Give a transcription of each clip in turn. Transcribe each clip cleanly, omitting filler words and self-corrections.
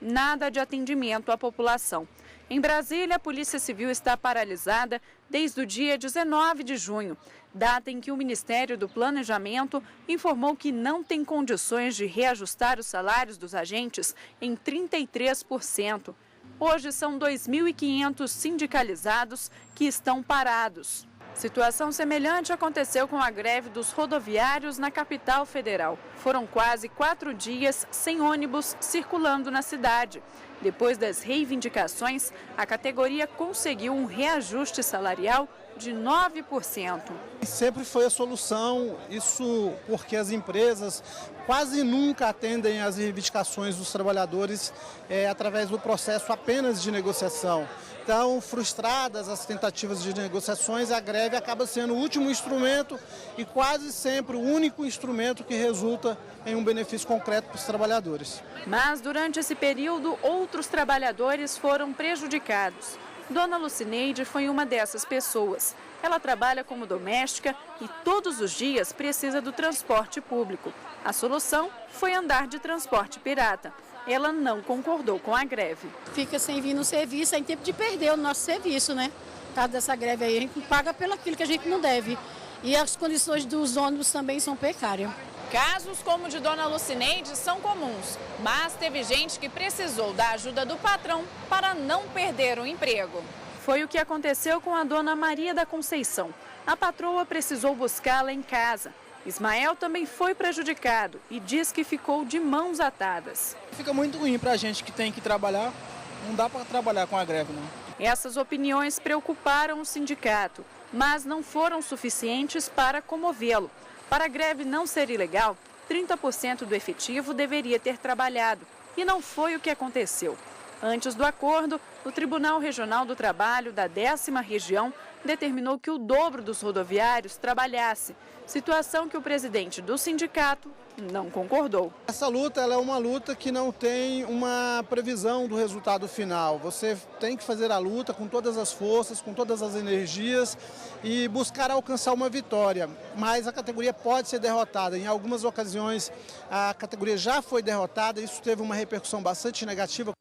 nada de atendimento à população. Em Brasília, a Polícia Civil está paralisada desde o dia 19 de junho, data em que o Ministério do Planejamento informou que não tem condições de reajustar os salários dos agentes em 33%. Hoje são 2.500 sindicalizados que estão parados. Situação semelhante aconteceu com a greve dos rodoviários na capital federal. Foram quase 4 dias sem ônibus circulando na cidade. Depois das reivindicações, a categoria conseguiu um reajuste salarial de 9%. Sempre foi a solução, isso porque as empresas quase nunca atendem às reivindicações dos trabalhadores através do processo apenas de negociação. Então, frustradas as tentativas de negociações, a greve acaba sendo o último instrumento e quase sempre o único instrumento que resulta em um benefício concreto para os trabalhadores. Mas, durante esse período, outros trabalhadores foram prejudicados. Dona Lucineide foi uma dessas pessoas. Ela trabalha como doméstica e todos os dias precisa do transporte público. A solução foi andar de transporte pirata. Ela não concordou com a greve. Fica sem vir no serviço, é em tempo de perder o nosso serviço, né? Por causa dessa greve aí, a gente paga pelo aquilo que a gente não deve. E as condições dos ônibus também são precárias. Casos como o de Dona Lucineide são comuns, mas teve gente que precisou da ajuda do patrão para não perder o emprego. Foi o que aconteceu com a Dona Maria da Conceição. A patroa precisou buscá-la em casa. Ismael também foi prejudicado e diz que ficou de mãos atadas. Fica muito ruim para a gente que tem que trabalhar, não dá para trabalhar com a greve, não. Essas opiniões preocuparam o sindicato, mas não foram suficientes para comovê-lo. Para a greve não ser ilegal, 30% do efetivo deveria ter trabalhado, e não foi o que aconteceu. Antes do acordo, o Tribunal Regional do Trabalho da 10ª Região determinou que o dobro dos rodoviários trabalhasse, situação que o presidente do sindicato não concordou. Essa luta é uma luta que não tem uma previsão do resultado final. Você tem que fazer a luta com todas as forças, com todas as energias e buscar alcançar uma vitória. Mas a categoria pode ser derrotada. Em algumas ocasiões a categoria já foi derrotada, isso teve uma repercussão bastante negativa.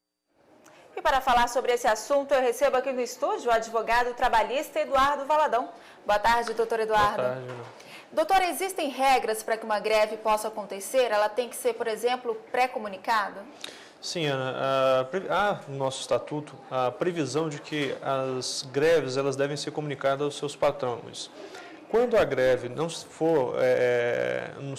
E para falar sobre esse assunto, eu recebo aqui no estúdio o advogado trabalhista Eduardo Valadão. Boa tarde, doutor Eduardo. Boa tarde, Ana. Doutor, existem regras para que uma greve possa acontecer? Ela tem que ser, por exemplo, pré-comunicada? Sim, Ana. Há no nosso estatuto a previsão de que as greves elas devem ser comunicadas aos seus patrões. Quando a greve não for em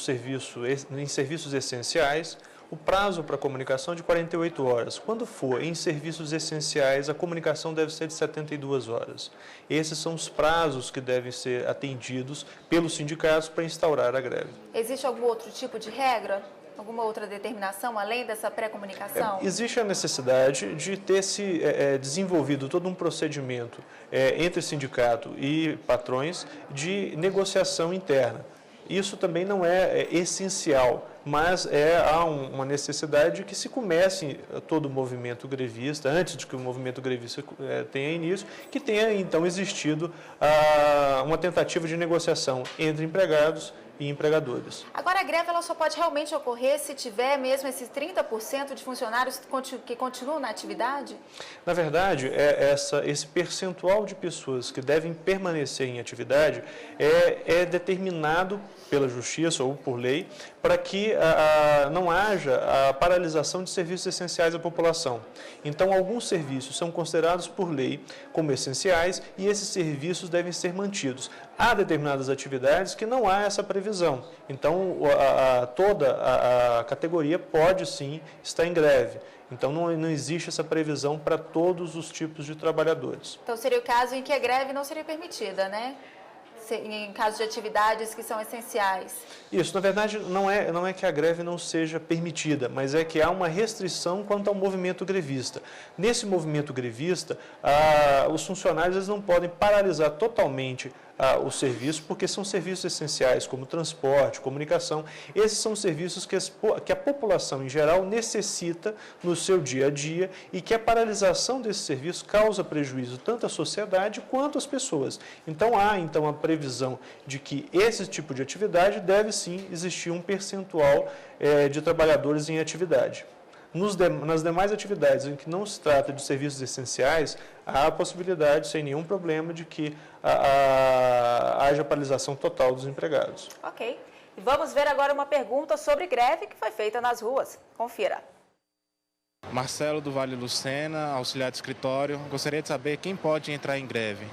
serviços essenciais, o prazo para comunicação é de 48 horas. Quando for em serviços essenciais, a comunicação deve ser de 72 horas. Esses são os prazos que devem ser atendidos pelos sindicatos para instaurar a greve. Existe algum outro tipo de regra? Alguma outra determinação além dessa pré-comunicação? Existe a necessidade de ter se desenvolvido todo um procedimento entre sindicato e patrões de negociação interna. Isso também não é essencial, mas há uma necessidade de que se comece todo o movimento grevista, antes de que o movimento grevista tenha início, que tenha então existido uma tentativa de negociação entre empregados e empregadores. Agora, a greve ela só pode realmente ocorrer se tiver mesmo esses 30% de funcionários que continuam na atividade? Na verdade, esse percentual de pessoas que devem permanecer em atividade é determinado pela Justiça ou por lei para que não haja a paralisação de serviços essenciais à população. Então, alguns serviços são considerados por lei como essenciais e esses serviços devem ser mantidos. Há determinadas atividades que não há essa previsão. Então, toda a categoria pode sim estar em greve. Então, não existe essa previsão para todos os tipos de trabalhadores. Então, seria o caso em que a greve não seria permitida, né? Em caso de atividades que são essenciais. Isso, na verdade, não é que a greve não seja permitida, mas é que há uma restrição quanto ao movimento grevista. Nesse movimento grevista, os funcionários eles não podem paralisar totalmente o serviço, porque são serviços essenciais, como transporte, comunicação. Esses são serviços que a população, em geral, necessita no seu dia a dia e que a paralisação desses serviços causa prejuízo tanto à sociedade quanto às pessoas. Então, há a previsão de que esse tipo de atividade deve sim existir um percentual de trabalhadores em atividade. Nas demais atividades em que não se trata de serviços essenciais, há a possibilidade, sem nenhum problema, de que haja paralisação total dos empregados. Ok. E vamos ver agora uma pergunta sobre greve que foi feita nas ruas. Confira. Marcelo do Vale Lucena, auxiliar de escritório. Gostaria de saber quem pode entrar em greve.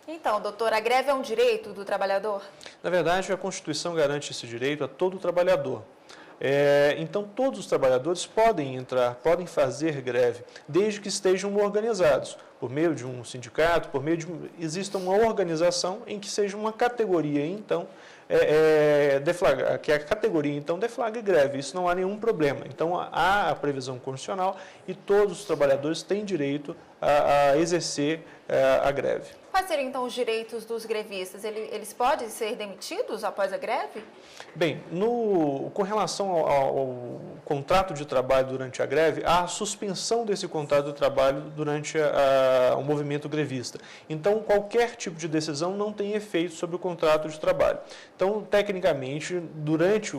Então, doutor, a greve é um direito do trabalhador? Na verdade, a Constituição garante esse direito a todo trabalhador. Então, todos os trabalhadores podem entrar, podem fazer greve, desde que estejam organizados, por meio de um sindicato, por meio de exista uma organização em que seja uma categoria, então, que a categoria, então, deflagre greve. Isso não há nenhum problema. Então, há a previsão constitucional e todos os trabalhadores têm direito a exercer a greve. Quais seriam, então, os direitos dos grevistas? Eles podem ser demitidos após a greve? Bem, com relação ao contrato de trabalho durante a greve, há a suspensão desse contrato de trabalho durante o movimento grevista. Então, qualquer tipo de decisão não tem efeito sobre o contrato de trabalho. Então, tecnicamente, durante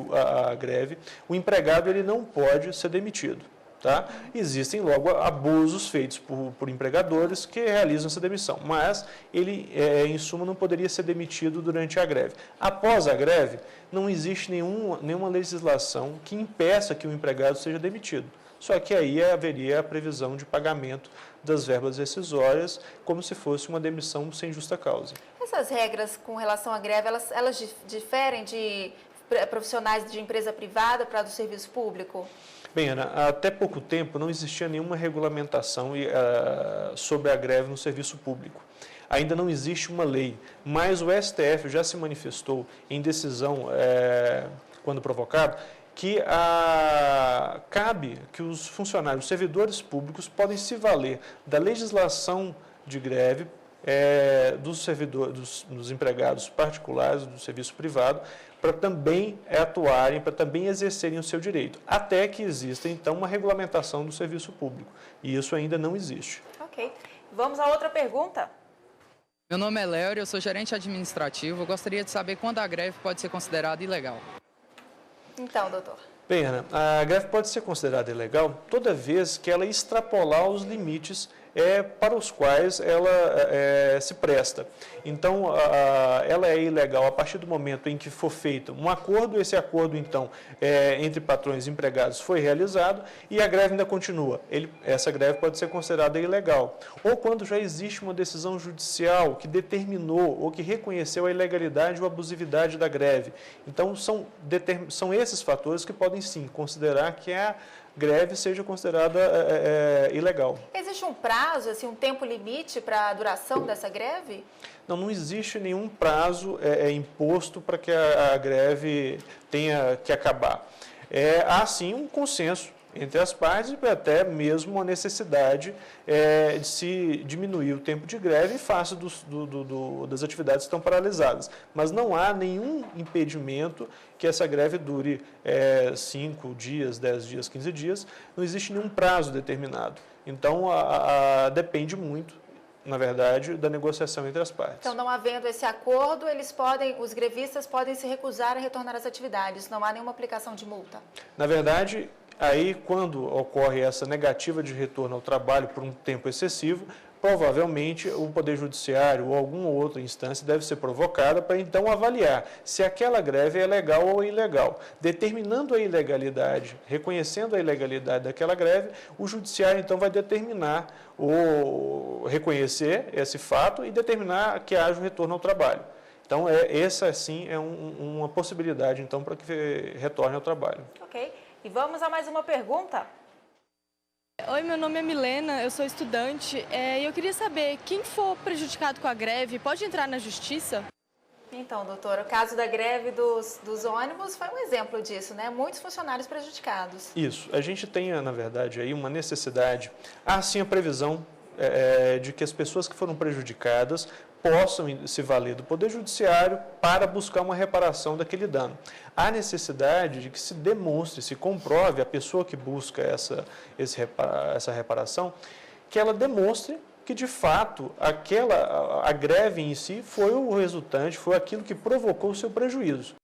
a greve, o empregado ele não pode ser demitido. Tá? Existem, logo, abusos feitos por empregadores que realizam essa demissão, mas ele, em suma, não poderia ser demitido durante a greve. Após a greve, não existe nenhuma legislação que impeça que o empregado seja demitido, só que aí haveria a previsão de pagamento das verbas rescisórias, como se fosse uma demissão sem justa causa. Essas regras com relação à greve, elas diferem de profissionais de empresa privada para do serviço público? Bem, Ana, até pouco tempo não existia nenhuma regulamentação sobre a greve no serviço público. Ainda não existe uma lei, mas o STF já se manifestou em decisão, quando provocado, que cabe que os funcionários, os servidores públicos podem se valer da legislação de greve dos empregados particulares do serviço privado, para também atuarem, para também exercerem o seu direito, até que exista, então, uma regulamentação do serviço público. E isso ainda não existe. Ok. Vamos a outra pergunta. Meu nome é Léo, eu sou gerente administrativo. Eu gostaria de saber quando a greve pode ser considerada ilegal. Então, doutor. Bem, Ana, a greve pode ser considerada ilegal toda vez que ela extrapolar os limites para os quais ela se presta. Então, ela é ilegal a partir do momento em que for feito um acordo, esse acordo, então, entre patrões e empregados foi realizado e a greve ainda continua. Essa greve pode ser considerada ilegal. Ou quando já existe uma decisão judicial que determinou ou que reconheceu a ilegalidade ou abusividade da greve. Então, são esses fatores que podem, sim, considerar que a greve seja considerada ilegal. Existe um prazo, assim, um tempo limite para a duração dessa greve? Não existe nenhum prazo imposto para que a greve tenha que acabar. Há, sim, um consenso entre as partes e até mesmo uma necessidade de se diminuir o tempo de greve em face das atividades que estão paralisadas. Mas não há nenhum impedimento que essa greve dure 5 dias, 10 dias, 15 dias. Não existe nenhum prazo determinado. Então, depende muito, na verdade, da negociação entre as partes. Então, não havendo esse acordo, os grevistas podem se recusar a retornar às atividades. Não há nenhuma aplicação de multa. Na verdade, aí, quando ocorre essa negativa de retorno ao trabalho por um tempo excessivo, provavelmente o Poder Judiciário ou alguma outra instância deve ser provocada para então avaliar se aquela greve é legal ou ilegal. Determinando a ilegalidade, reconhecendo a ilegalidade daquela greve, o Judiciário então vai determinar ou reconhecer esse fato e determinar que haja o retorno ao trabalho. Então, essa sim é uma possibilidade então para que retorne ao trabalho. Ok. E vamos a mais uma pergunta. Oi, meu nome é Milena, eu sou estudante e eu queria saber, quem for prejudicado com a greve pode entrar na justiça? Então, doutora, o caso da greve dos ônibus foi um exemplo disso, né? Muitos funcionários prejudicados. Isso. A gente tem, na verdade, aí uma necessidade, há sim a previsão de que as pessoas que foram prejudicadas possam se valer do Poder Judiciário para buscar uma reparação daquele dano. Há necessidade de que se demonstre, se comprove a pessoa que busca essa reparação, que ela demonstre que, de fato, a greve em si foi o resultante, foi aquilo que provocou o seu prejuízo.